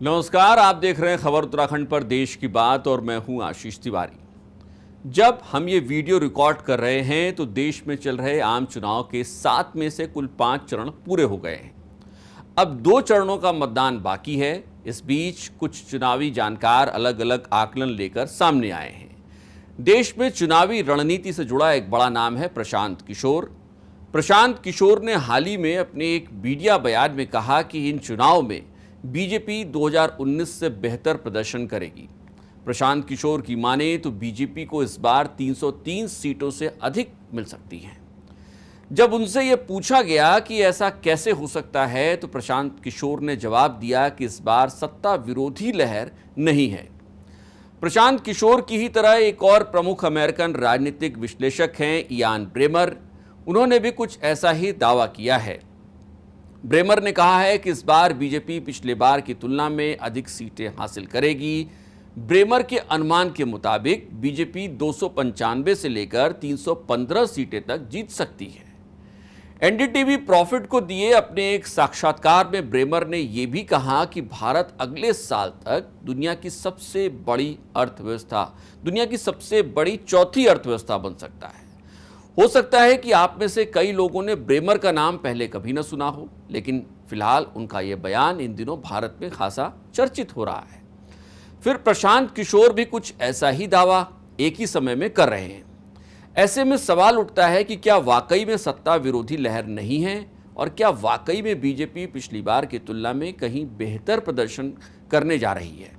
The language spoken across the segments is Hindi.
नमस्कार, आप देख रहे हैं खबर उत्तराखंड पर देश की बात और मैं हूं आशीष तिवारी। जब हम ये वीडियो रिकॉर्ड कर रहे हैं तो देश में चल रहे आम चुनाव के 7 में से कुल 5 चरण पूरे हो गए हैं। अब 2 चरणों का मतदान बाकी है। इस बीच कुछ चुनावी जानकार अलग अलग आकलन लेकर सामने आए हैं। देश में चुनावी रणनीति से जुड़ा एक बड़ा नाम है प्रशांत किशोर। प्रशांत किशोर ने हाल ही में अपने एक मीडिया बयान में कहा कि इन चुनाव में बीजेपी 2019 से बेहतर प्रदर्शन करेगी। प्रशांत किशोर की माने तो बीजेपी को इस बार 303 सीटों से अधिक मिल सकती हैं। जब उनसे यह पूछा गया कि ऐसा कैसे हो सकता है तो प्रशांत किशोर ने जवाब दिया कि इस बार सत्ता विरोधी लहर नहीं है। प्रशांत किशोर की ही तरह एक और प्रमुख अमेरिकन राजनीतिक विश्लेषक हैं इयान ब्रेमर। उन्होंने भी कुछ ऐसा ही दावा किया है। ब्रेमर ने कहा है कि इस बार बीजेपी पिछले बार की तुलना में अधिक सीटें हासिल करेगी। ब्रेमर के अनुमान के मुताबिक बीजेपी 295 से लेकर 315 सीटें तक जीत सकती है। एनडीटीवी प्रॉफिट को दिए अपने एक साक्षात्कार में ब्रेमर ने यह भी कहा कि भारत अगले साल तक दुनिया की सबसे बड़ी चौथी अर्थव्यवस्था बन सकता है। हो सकता है कि आप में से कई लोगों ने ब्रेमर का नाम पहले कभी न सुना हो, लेकिन फिलहाल उनका यह बयान इन दिनों भारत में खासा चर्चित हो रहा है। फिर प्रशांत किशोर भी कुछ ऐसा ही दावा एक ही समय में कर रहे हैं। ऐसे में सवाल उठता है कि क्या वाकई में सत्ता विरोधी लहर नहीं है और क्या वाकई में बीजेपी पिछली बार की तुलना में कहीं बेहतर प्रदर्शन करने जा रही है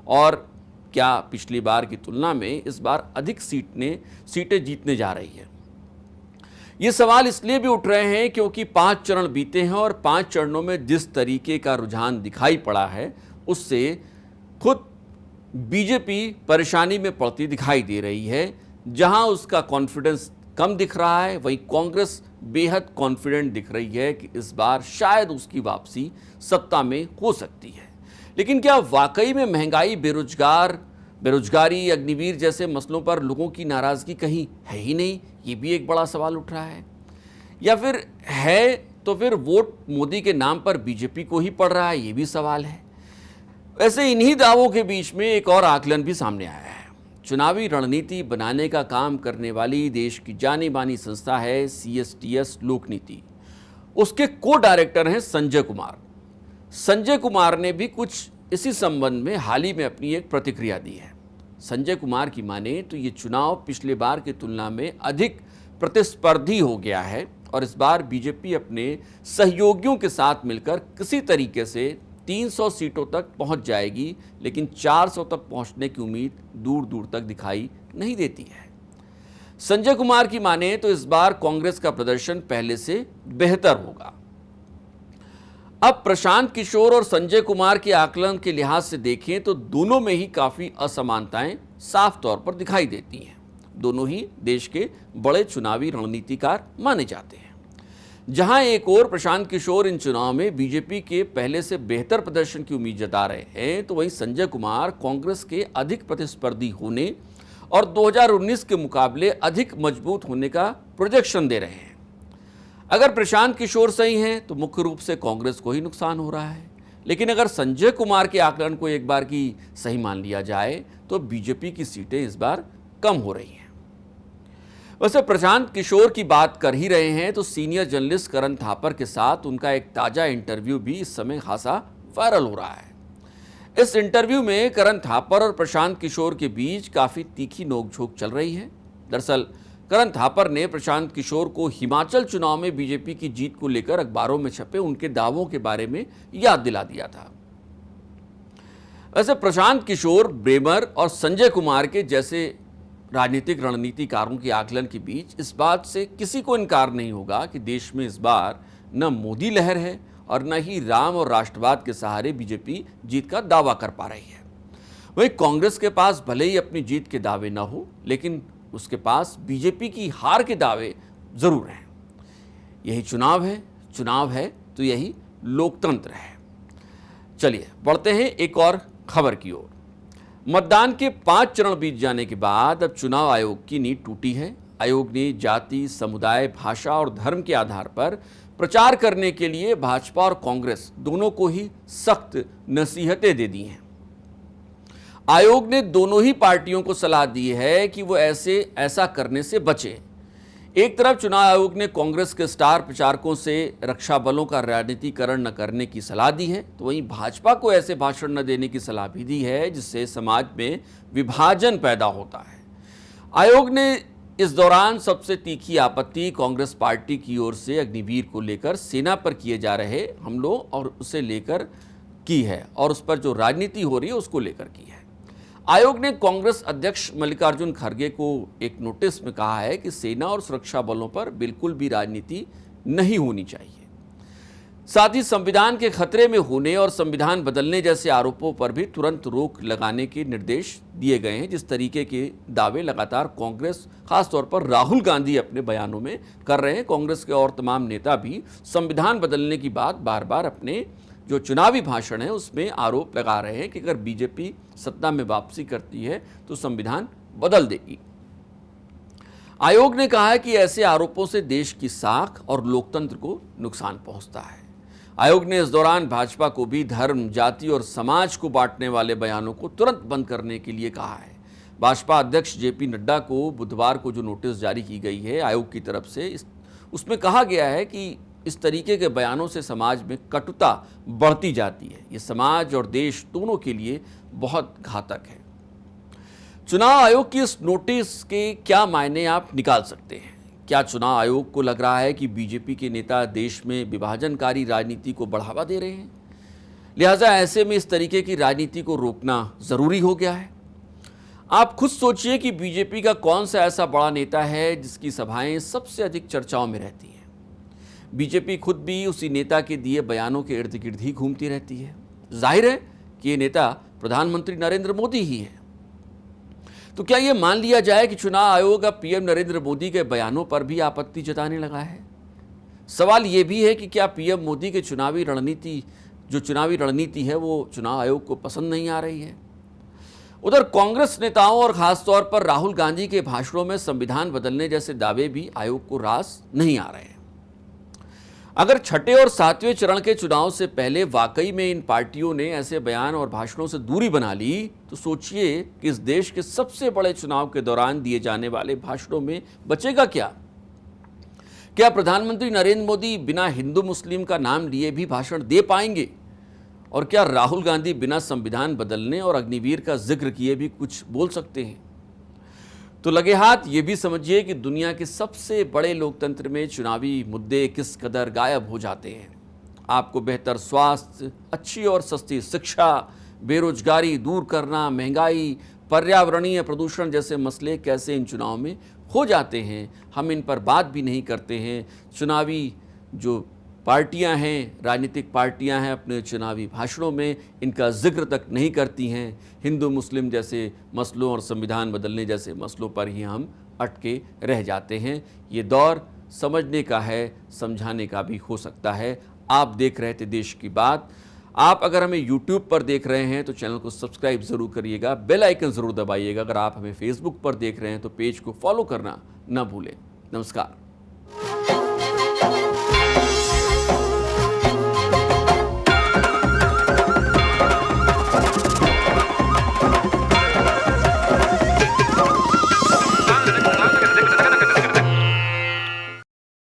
और क्या पिछली बार की तुलना में इस बार अधिक सीटें जीतने जा रही है। ये सवाल इसलिए भी उठ रहे हैं क्योंकि 5 चरण बीते हैं और 5 चरणों में जिस तरीके का रुझान दिखाई पड़ा है उससे खुद बीजेपी परेशानी में पड़ती दिखाई दे रही है। जहां उसका कॉन्फिडेंस कम दिख रहा है वहीं कांग्रेस बेहद कॉन्फिडेंट दिख रही है कि इस बार शायद उसकी वापसी सत्ता में हो सकती है। लेकिन क्या वाकई में महंगाई, बेरोजगारी, अग्निवीर जैसे मसलों पर लोगों की नाराजगी कहीं है ही नहीं? ये भी एक बड़ा सवाल उठ रहा है। या फिर है तो फिर वोट मोदी के नाम पर बीजेपी को ही पड़ रहा है? ये भी सवाल है। वैसे इन्हीं दावों के बीच में एक और आकलन भी सामने आया है। चुनावी रणनीति बनाने का काम करने वाली देश की जानी मानी संस्था है CSTS लोकनीति। उसके को डायरेक्टर हैं संजय कुमार। संजय कुमार ने भी कुछ इसी संबंध में हाल ही में अपनी एक प्रतिक्रिया दी है। संजय कुमार की माने तो ये चुनाव पिछले बार की तुलना में अधिक प्रतिस्पर्धी हो गया है और इस बार बीजेपी अपने सहयोगियों के साथ मिलकर किसी तरीके से 300 सीटों तक पहुंच जाएगी, लेकिन 400 तक पहुंचने की उम्मीद दूर दूर तक दिखाई नहीं देती है। संजय कुमार की माने तो इस बार कांग्रेस का प्रदर्शन पहले से बेहतर होगा। अब प्रशांत किशोर और संजय कुमार के आकलन के लिहाज से देखें तो दोनों में ही काफी असमानताएं साफ तौर पर दिखाई देती हैं। दोनों ही देश के बड़े चुनावी रणनीतिकार माने जाते हैं। जहां एक और प्रशांत किशोर इन चुनाव में बीजेपी के पहले से बेहतर प्रदर्शन की उम्मीद जता रहे हैं, तो वहीं संजय कुमार कांग्रेस के अधिक प्रतिस्पर्धी होने और 2019 के मुकाबले अधिक मजबूत होने का प्रोजेक्शन दे रहे हैं। अगर प्रशांत किशोर सही हैं तो मुख्य रूप से कांग्रेस को ही नुकसान हो रहा है, लेकिन अगर संजय कुमार के आकलन को एक बार की सही मान लिया जाए तो बीजेपी की सीटें इस बार कम हो रही हैं। वैसे प्रशांत किशोर की बात कर ही रहे हैं तो सीनियर जर्नलिस्ट करण थापर के साथ उनका एक ताजा इंटरव्यू भी इस समय खासा वायरल हो रहा है। इस इंटरव्यू में करण थापर और प्रशांत किशोर के बीच काफी तीखी नोकझोंक चल रही है। दरअसल करण थापर ने प्रशांत किशोर को हिमाचल चुनाव में बीजेपी की जीत को लेकर अखबारों में छपे उनके दावों के बारे में याद दिला दिया था। वैसे प्रशांत किशोर, ब्रेमर और संजय कुमार के जैसे राजनीतिक रणनीतिकारों के आकलन के बीच इस बात से किसी को इनकार नहीं होगा कि देश में इस बार न मोदी लहर है और न ही राम और राष्ट्रवाद के सहारे बीजेपी जीत का दावा कर पा रही है। वहीं कांग्रेस के पास भले ही अपनी जीत के दावे न हो, लेकिन उसके पास बीजेपी की हार के दावे जरूर हैं। यही चुनाव है तो यही लोकतंत्र है। चलिए बढ़ते हैं एक और खबर की ओर। मतदान के 5 चरण बीत जाने के बाद अब चुनाव आयोग की नींव टूटी है। आयोग ने जाति, समुदाय, भाषा और धर्म के आधार पर प्रचार करने के लिए भाजपा और कांग्रेस दोनों को ही सख्त नसीहतें दे दी हैं। आयोग ने दोनों ही पार्टियों को सलाह दी है कि वो ऐसा करने से बचें। एक तरफ चुनाव आयोग ने कांग्रेस के स्टार प्रचारकों से रक्षा बलों का राजनीतिकरण न करने की सलाह दी है, तो वहीं भाजपा को ऐसे भाषण न देने की सलाह भी दी है जिससे समाज में विभाजन पैदा होता है। आयोग ने इस दौरान सबसे तीखी आपत्ति कांग्रेस पार्टी की ओर से अग्निवीर को लेकर सेना पर किए जा रहे हमलों और उसे लेकर की है, और उस पर जो राजनीति हो रही है उसको लेकर की है। आयोग ने कांग्रेस अध्यक्ष मल्लिकार्जुन खड़गे को एक नोटिस में कहा है कि सेना और सुरक्षा बलों पर बिल्कुल भी राजनीति नहीं होनी चाहिए। साथ ही संविधान के खतरे में होने और संविधान बदलने जैसे आरोपों पर भी तुरंत रोक लगाने के निर्देश दिए गए हैं। जिस तरीके के दावे लगातार कांग्रेस, खासतौर पर राहुल गांधी अपने बयानों में कर रहे हैं, कांग्रेस के और तमाम नेता भी संविधान बदलने की बात बार बार अपने जो चुनावी भाषण है उसमें आरोप लगा रहे हैं कि अगर बीजेपी सत्ता में वापसी करती है तो संविधान बदल देगी। आयोग ने कहा है कि ऐसे आरोपों से देश की साख और लोकतंत्र को नुकसान पहुंचता है। आयोग ने इस दौरान भाजपा को भी धर्म, जाति और समाज को बांटने वाले बयानों को तुरंत बंद करने के लिए कहा है। भाजपा अध्यक्ष जेपी नड्डा को बुधवार को जो नोटिस जारी की गई है आयोग की तरफ से, उसमें कहा गया है कि इस तरीके के बयानों से समाज में कटुता बढ़ती जाती है। ये समाज और देश दोनों के लिए बहुत घातक है। चुनाव आयोग की इस नोटिस के क्या मायने आप निकाल सकते हैं? क्या चुनाव आयोग को लग रहा है कि बीजेपी के नेता देश में विभाजनकारी राजनीति को बढ़ावा दे रहे हैं, लिहाजा ऐसे में इस तरीके की राजनीति को रोकना जरूरी हो गया है? आप खुद सोचिए कि बीजेपी का कौन सा ऐसा बड़ा नेता है जिसकी सभाएं सबसे अधिक चर्चाओं में रहती हैं। बीजेपी खुद भी उसी नेता के दिए बयानों के इर्द गिर्द ही घूमती रहती है। जाहिर है कि ये नेता प्रधानमंत्री नरेंद्र मोदी ही है। तो क्या ये मान लिया जाए कि चुनाव आयोग अब पीएम नरेंद्र मोदी के बयानों पर भी आपत्ति जताने लगा है? सवाल ये भी है कि क्या पीएम मोदी के चुनावी रणनीति है वो चुनाव आयोग को पसंद नहीं आ रही है? उधर कांग्रेस नेताओं और खासतौर पर राहुल गांधी के भाषणों में संविधान बदलने जैसे दावे भी आयोग को रास नहीं आ रहे हैं। अगर छठे और सातवें चरण के चुनाव से पहले वाकई में इन पार्टियों ने ऐसे बयान और भाषणों से दूरी बना ली तो सोचिए कि इस देश के सबसे बड़े चुनाव के दौरान दिए जाने वाले भाषणों में बचेगा क्या? क्या प्रधानमंत्री नरेंद्र मोदी बिना हिंदू मुस्लिम का नाम लिए भी भाषण दे पाएंगे? और क्या राहुल गांधी बिना संविधान बदलने और अग्निवीर का जिक्र किए भी कुछ बोल सकते हैं? तो लगे हाथ ये भी समझिए कि दुनिया के सबसे बड़े लोकतंत्र में चुनावी मुद्दे किस कदर गायब हो जाते हैं। आपको बेहतर स्वास्थ्य, अच्छी और सस्ती शिक्षा, बेरोजगारी दूर करना, महंगाई, पर्यावरणीय प्रदूषण जैसे मसले कैसे इन चुनाव में हो जाते हैं, हम इन पर बात भी नहीं करते हैं। चुनावी जो पार्टियां हैं, राजनीतिक पार्टियां हैं, अपने चुनावी भाषणों में इनका जिक्र तक नहीं करती हैं। हिंदू मुस्लिम जैसे मसलों और संविधान बदलने जैसे मसलों पर ही हम अटके रह जाते हैं। ये दौर समझने का है, समझाने का भी हो सकता है। आप देख रहे थे देश की बात। आप अगर हमें YouTube पर देख रहे हैं तो चैनल को सब्सक्राइब ज़रूर करिएगा, बेल आइकन ज़रूर दबाइएगा। अगर आप हमें Facebook पर देख रहे हैं तो पेज को फॉलो करना ना भूलें। नमस्कार।